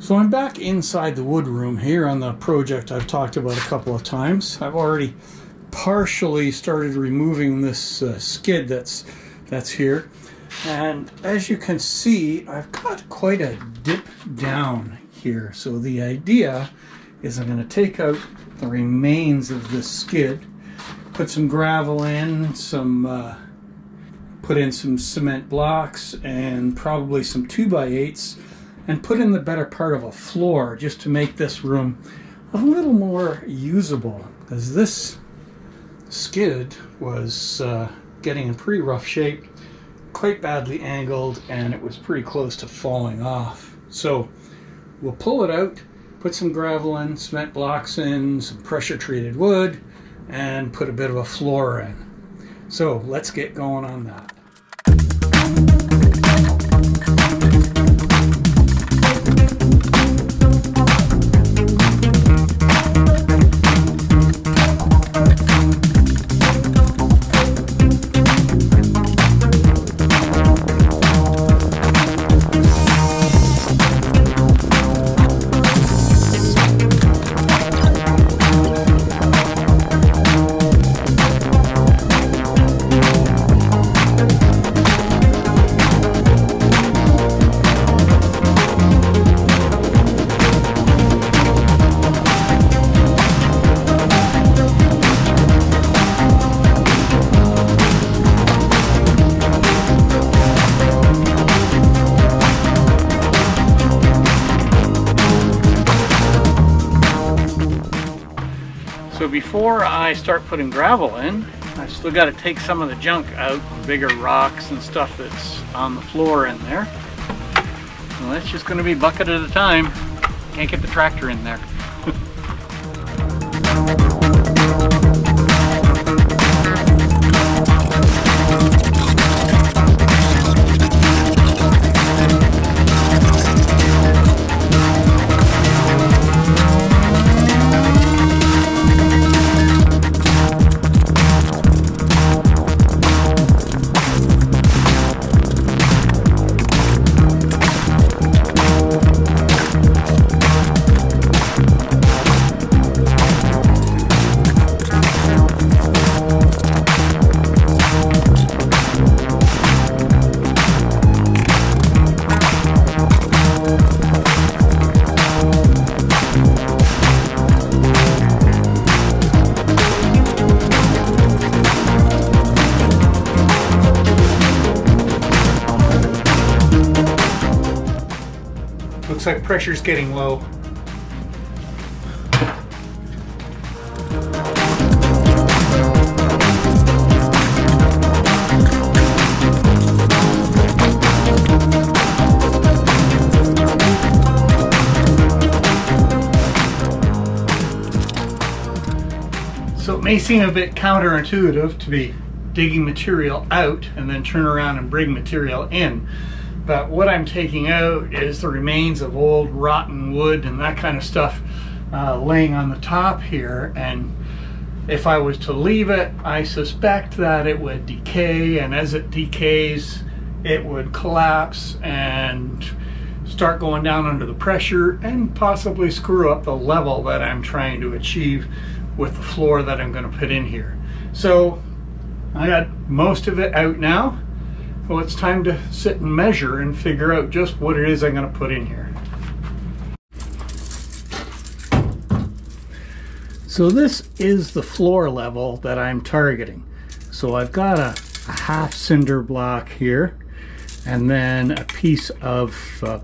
So I'm back inside the wood room here on the project I've talked about a couple of times. I've already partially started removing this skid that's here. And as you can see, I've got quite a dip down here. So the idea is I'm going to take out the remains of this skid, put some gravel in, put in some cement blocks and probably some 2x8s, and put in the better part of a floor just to make this room a little more usable, because this skid was getting in pretty rough shape, quite badly angled, and it was pretty close to falling off. So we'll pull it out, put some gravel in, cement blocks in, some pressure treated wood, and put a bit of a floor in. So let's get going on that. So before I start putting gravel in, I still got to take some of the junk out, bigger rocks and stuff that's on the floor in there. Well, that's just going to be a bucket at a time. Can't get the tractor in there. Looks like pressure's getting low. So it may seem a bit counterintuitive to be digging material out and then turn around and bring material in. But what I'm taking out is the remains of old rotten wood and that kind of stuff laying on the top here. And if I was to leave it, I suspect that it would decay, and as it decays, it would collapse and start going down under the pressure and possibly screw up the level that I'm trying to achieve with the floor that I'm going to put in here. So I got most of it out now. Well, it's time to sit and measure and figure out just what it is I'm going to put in here. So this is the floor level that I'm targeting. So I've got a half cinder block here, and then a piece of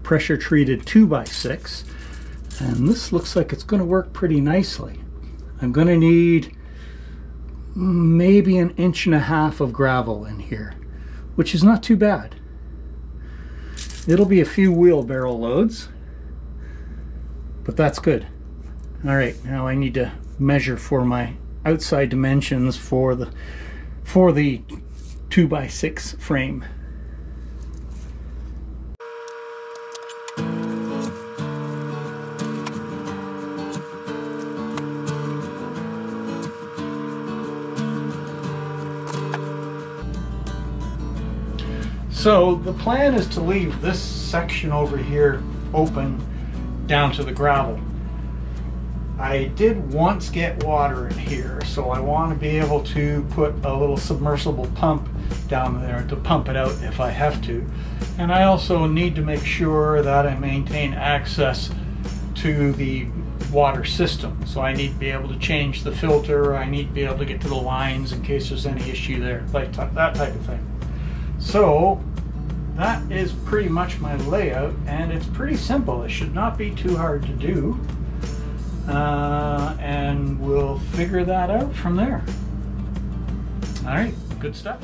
pressure treated 2x6, and this looks like it's going to work pretty nicely. I'm going to need maybe 1.5 inches of gravel in here, which is not too bad. It'll be a few wheelbarrow loads, but that's good. All right, now I need to measure for my outside dimensions for the 2x6 frame. So the plan is to leave this section over here open down to the gravel. I did once get water in here, so I want to be able to put a little submersible pump down there to pump it out if I have to. And I also need to make sure that I maintain access to the water system. So I need to be able to change the filter, I need to be able to get to the lines in case there's any issue there, like that type of thing. So that is pretty much my layout, and it's pretty simple. It should not be too hard to do. And we'll figure that out from there. All right, good stuff.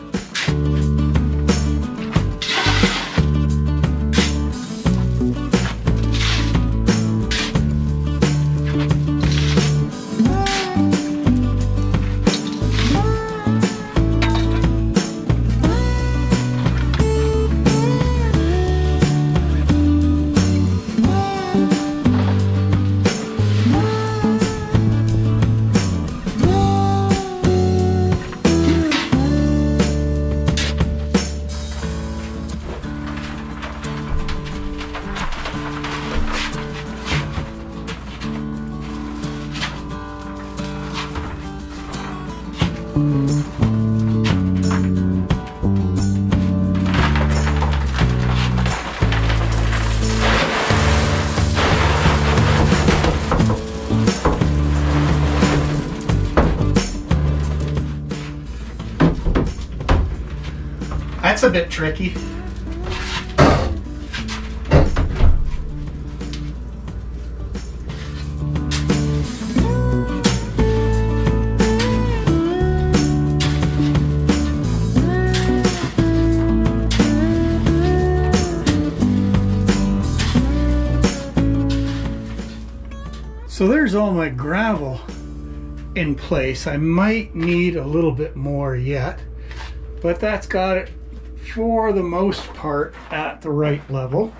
That's a bit tricky. So there's all my gravel in place. I might need a little bit more yet, but that's got it for the most part at the right level.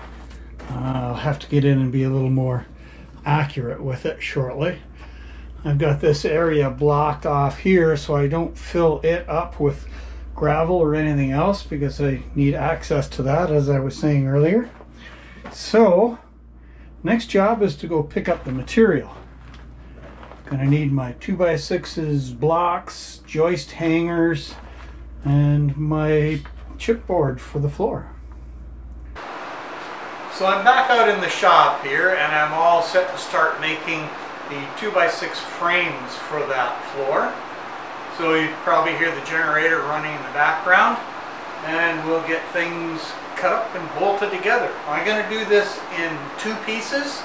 I'll have to get in and be a little more accurate with it shortly. I've got this area blocked off here so I don't fill it up with gravel or anything else, because I need access to that, as I was saying earlier. So next job is to go pick up the material. Gonna need my 2x6s, blocks, joist hangers, and my chipboard for the floor. So I'm back out in the shop here, and I'm all set to start making the 2x6 frames for that floor. So you probably hear the generator running in the background, and we'll get things cut up and bolted together. I'm going to do this in two pieces,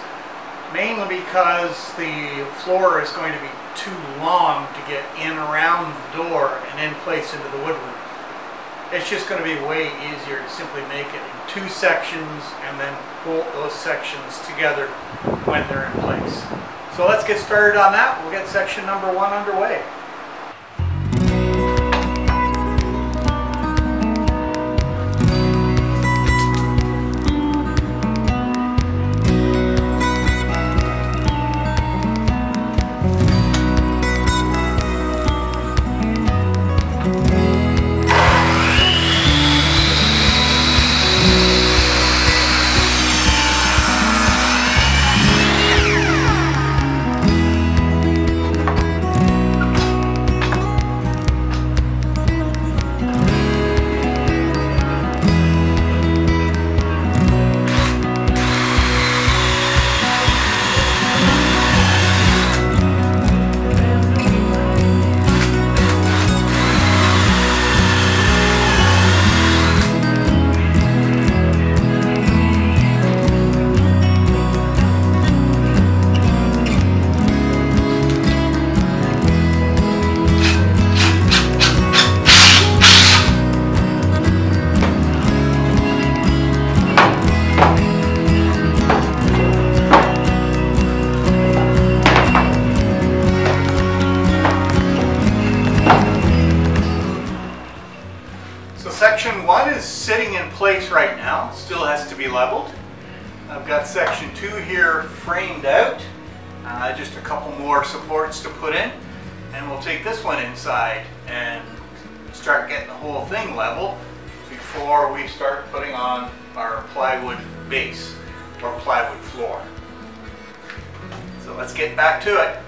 mainly because the floor is going to be too long to get in around the door and in place into the woodwork. It's just going to be way easier to simply make it in two sections and then bolt those sections together when they're in place. So let's get started on that. We'll get section number 1 underway. Section 1 is sitting in place right now, still has to be leveled. I've got section 2 here framed out, just a couple more supports to put in, and we'll take this one inside and start getting the whole thing level before we start putting on our plywood base or plywood floor. So let's get back to it.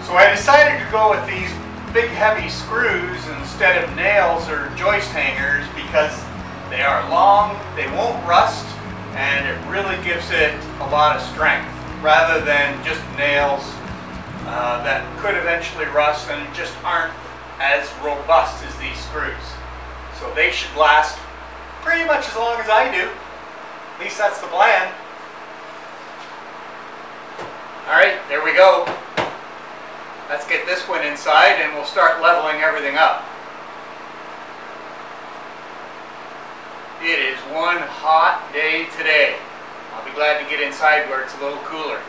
So I decided to go with these big heavy screws instead of nails or joist hangers because they are long, they won't rust, and it really gives it a lot of strength rather than just nails that could eventually rust and just aren't as robust as these screws. So they should last pretty much as long as I do. At least that's the plan. Alright, there we go. Let's get this one inside and we'll start leveling everything up. It is one hot day today. I'll be glad to get inside where it's a little cooler.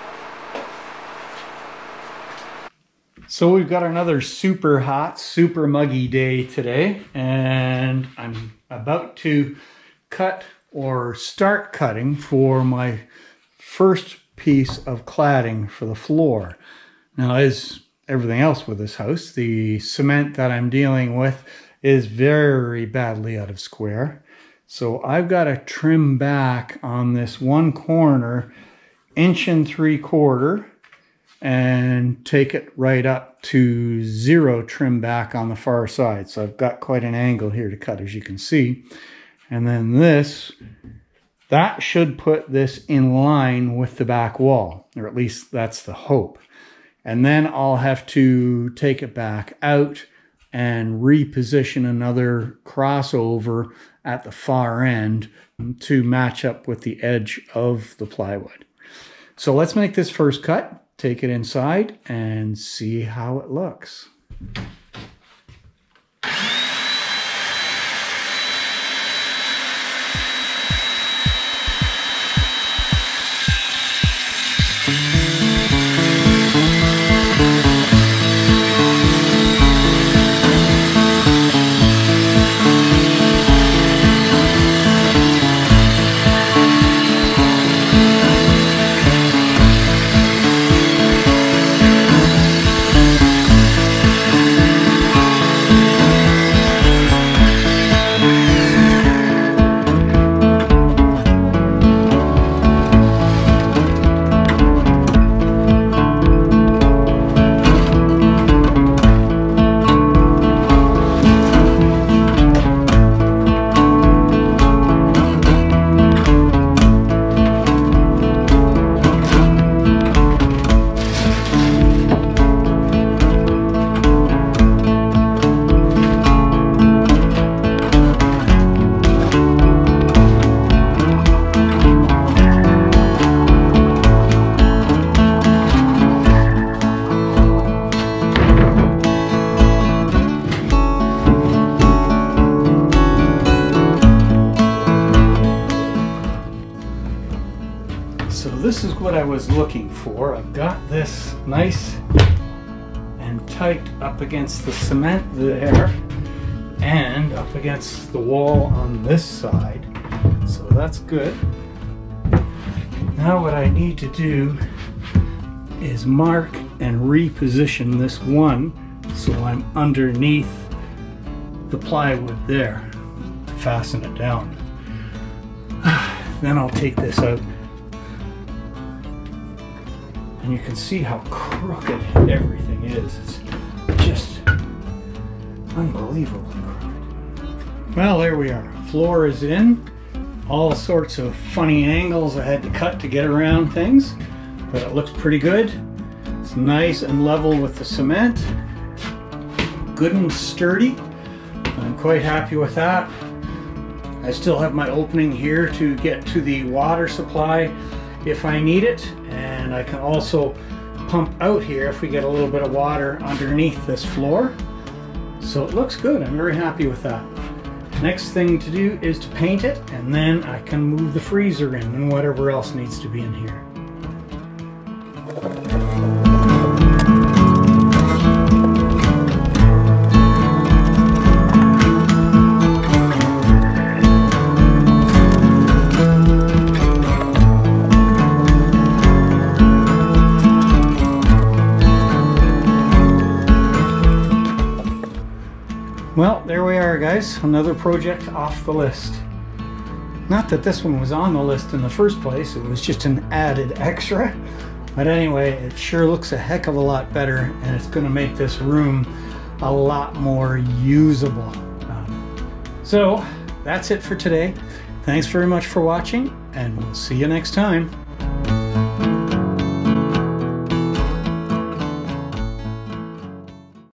So we've got another super hot, super muggy day today, and I'm about to cut or start cutting for my first piece of cladding for the floor. Now, as everything else with this house, the cement that I'm dealing with is very badly out of square. So I've got to trim back on this one corner 1.75 inches and take it right up to 0 trim back on the far side. So I've got quite an angle here to cut, as you can see. And then that should put this in line with the back wall, or at least that's the hope. And then I'll have to take it back out and reposition another crossover at the far end to match up with the edge of the plywood. So let's make this first cut, take it inside, and see how it looks. So this is what I was looking for. I've got this nice and tight up against the cement there and up against the wall on this side. So that's good. Now what I need to do is mark and reposition this one so I'm underneath the plywood there to fasten it down. Then I'll take this out. And you can see how crooked everything is. It's just unbelievably crooked. Well, there we are. Floor is in. All sorts of funny angles I had to cut to get around things, but it looks pretty good. It's nice and level with the cement. Good and sturdy. I'm quite happy with that. I still have my opening here to get to the water supply if I need it, and I can also pump out here if we get a little bit of water underneath this floor. So it looks good. I'm very happy with that. Next thing to do is to paint it, and then I can move the freezer in and whatever else needs to be in here. Well, there we are, guys. Another project off the list. Not that this one was on the list in the first place, it was just an added extra. But anyway, it sure looks a heck of a lot better, and it's going to make this room a lot more usable. So that's it for today. Thanks very much for watching, and we'll see you next time.